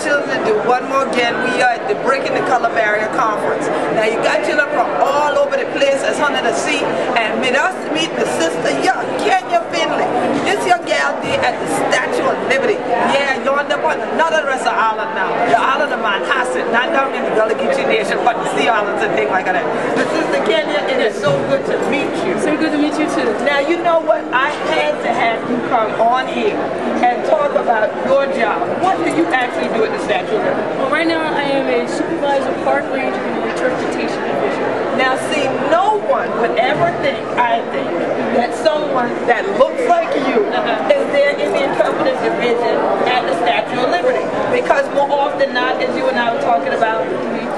children to do one more again. We are at the Breaking the Color Barrier Conference. Now you got children from all over the place as under the sea, and meet us meet the sister young Kenya Finley. This young gal did at the Statue of Liberty. Yeah, you're on another rest of island now. The island of Manhasset, not down in the Gullah Geechee Nation, but the sea islands and things like that. But Sister Kenya, it is so good to meet you. So good to meet you too. Now you know what? I had to have you come on here and talk about your job. What do you actually do at the Statue of Liberty? Well, right now I am a supervisor park ranger in the interpretation division. Now see, no one would ever think, I think, that someone that looks like you is there in the interpretive division at the Statue of Liberty. Because more often not, as you and I were talking about,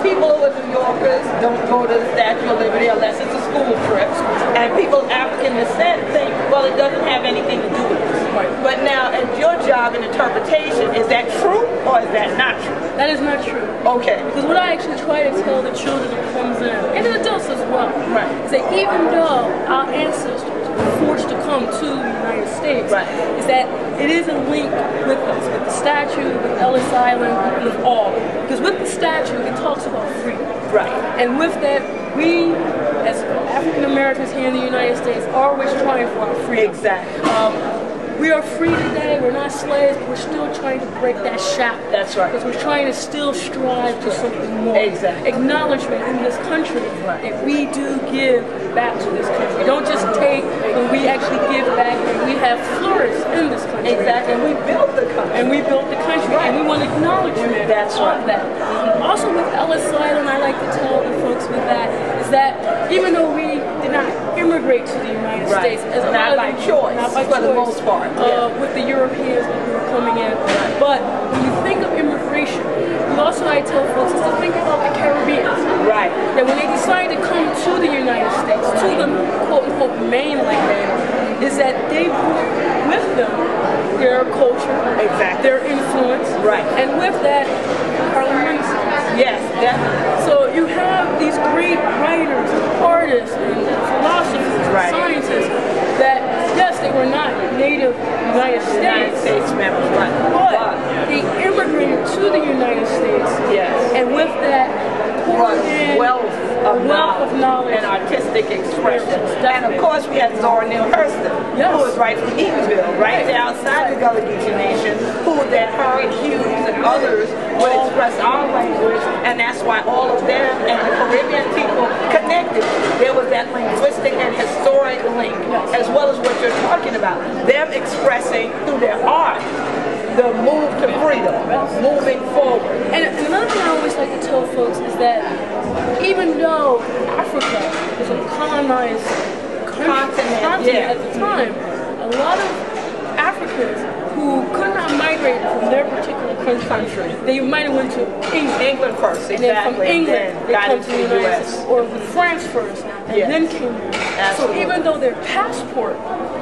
people who are New Yorkers don't go to the Statue of Liberty unless it's a school trip. And people of African descent think, well, it doesn't have anything to do with this. Right. But now, as your job in interpretation, is that true or is that not true? That is not true. Okay. Because what I actually try to tell the children who comes in, and the adults as well, right, is that even though our ancestors were forced to come to the United States, right, is that it is a link with us, with the statue, with Ellis Island, with all. Because with the statue, it talks about freedom. Right. And with that, we, as African Americans here in the United States, are always trying for our freedom. Exactly. We are free today, we're not slaves, but we're still trying to break that shackle. That's right. Because we're trying to still strive to something more. Exactly. Acknowledgement in this country that we do give back to this country. We don't just take, but we actually give back, and we have flourished in this country. Exactly. And we built the country. And we built the country, right, and we want acknowledgement That's right. of that. Also with Ellis Island, I like to tell the folks with that, is that even though we did not immigrate to the United States, as a not by choice, for the most part, with the Europeans who were coming in. But when you think of immigration, you also, I tell folks, is to think about the Caribbean. Right. That when they decide to come to the United States, to the quote-unquote mainland, is that they bring with them their culture, their influence, and with that, our Renaissance. Yes, definitely. So you have these great writers, artists, and philosophers, scientists that, yes, they were not native United States members, but they immigrated to the United States, and with that, wealth of knowledge and artistic expression. And of course, we had Zora Neale Hurston, who was right from Evansville, right there outside the Gullah Geechee Nation, who then her and Hughes and others would express our language, and that's why all of them and the Caribbean people connected. There was that linguistic and historic link, as well as what you're talking about, them expressing through their art the move to freedom, moving forward. And another thing I always like to tell folks is that even though Africa was a colonized continent at the time, a lot of Africans who could not migrate from their particular country, they might have went to England first, and then from England they come to the United States, or with France first, and then came here. So even though their passport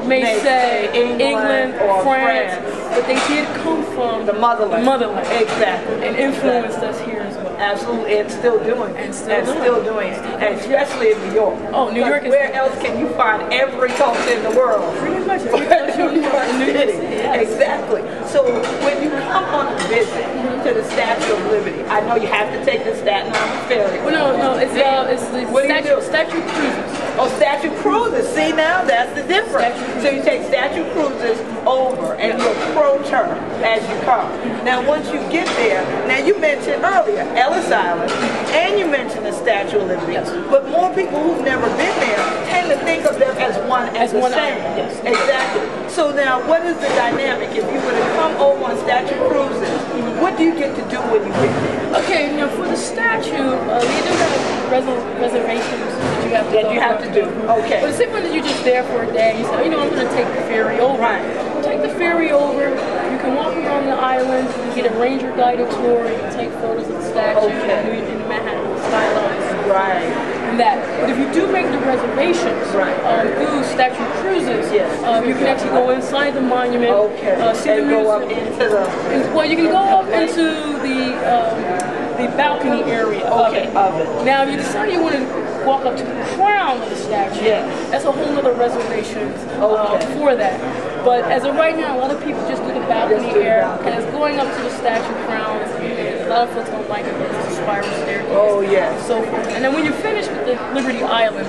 may say England or France, but they did come from the motherland. Exactly. And influenced us here as well. Absolutely, and still doing it. And still doing it. And especially in New York. Oh, New York is... Where else can you find every culture in the world? Pretty much every culture in New York City. Exactly. So when you come on a visit to the Statue of Liberty, I know you have to take the Staten Island ferry. Well, no, it's the Statue Cruises. Oh, Statue Cruises. See now, that's the difference. So you take Statue Cruises over and you approach her as you come. Now once you get there, now you mentioned earlier Ellis Island, and you mentioned the Statue of Liberty, but more people who've never been there tend to think of them as one and the same. Exactly. So now what is the dynamic? If you were to come over on Statue Cruises, what do you get to do when you get there? Okay, now for the statue, we do have reservations that you have to do. Okay. But it's different that you're just there for a day. You say, you know, I'm going to take the ferry over. Take the ferry over. You can walk around the island. You can get a ranger guided tour. You can take photos of the statue in the Manhattan skylines. And that. But if you do make the reservations through Statue Cruises, you can actually go inside the monument. See the go up into the... Well, you can go up into the balcony area of it. Now, if you decide you want to walk up to the crown of the statue, that's a whole other reservation for that. But as of right now, a lot of people just do the balcony area, because going up to the statue crowns, a lot of folks don't like it because it's a spiral staircase. Oh, yes. And so forth. And then when you finish with the Liberty Island,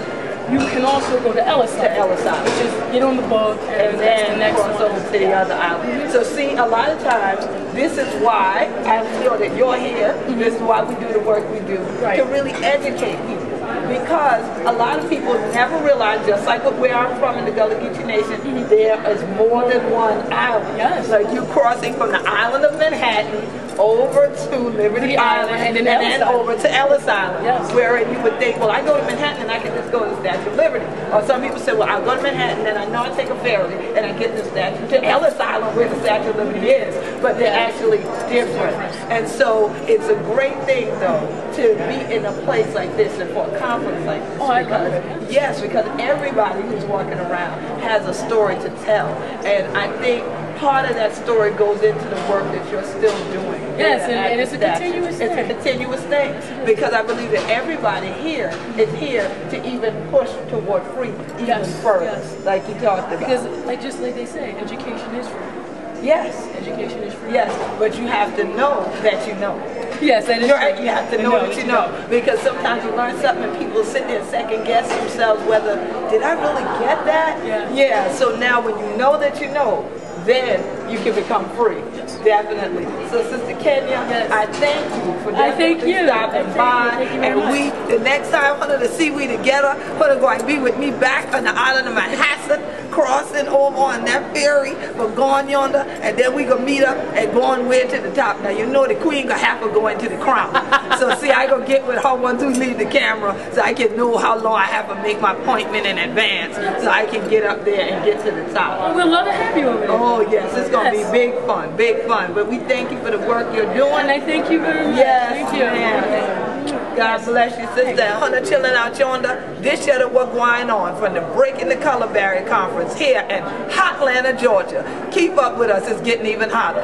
you can also go to Ellis Island, which is get on the boat and then cross over to the other island. So see, a lot of times, this is why I feel that you're here. This is why we do the work we do, to really educate people. Because a lot of people never realize, just like where I'm from in the Gullah Geechee Nation, there is more than one island. Yes. Like you crossing from the island of Manhattan over to Liberty Island and then over to Ellis Island. Yes. Where you would think, well, I go to Manhattan and I can just go to the Statue of Liberty. Or some people say, well, I go to Manhattan and I know I take a ferry and I get to Ellis Island where the Statue of Liberty is. But they're actually different. And so it's a great thing, though, to be in a place like this and for a conference like this. Oh, I love it. Yes, because everybody who's walking around has a story to tell. And I think part of that story goes into the work that you're still doing. Yes, and it's a continuous thing. It's a continuous thing. Because I believe that everybody here is here to even push toward freedom even further, like you talked about. Because, just like they say, education is free. Yes. Education is free. Yes, but you have to know that you know. Yes, that is right. You have to know that you know. Because sometimes you learn something and people sit there and second guess themselves whether, did I really get that? Yeah, so now when you know that you know, then you can become free. Yes. Definitely. So Sister Kenya, I thank you for stopping by. And the next time we're going to see we together, we're going to be with me back on the island of Manhattan, crossing over on that ferry, we're going yonder, and then we gonna meet up and going way to the top. Now you know the queen gonna have to go into the crown. So see, I gonna get with her once we leave the camera, so I can know how long I have to make my appointment in advance, so I can get up there and get to the top. Well, we'd love to have you over there. Oh yes, it's gonna be big fun, big fun. But we thank you for the work you're doing. And I thank you very much. Yes, thank you. Man. God bless you, sister. Hunter chilling out yonder. This year is what's going on from the Breaking the Color Barrier Conference here in Hotlanta, Georgia. Keep up with us. It's getting even hotter.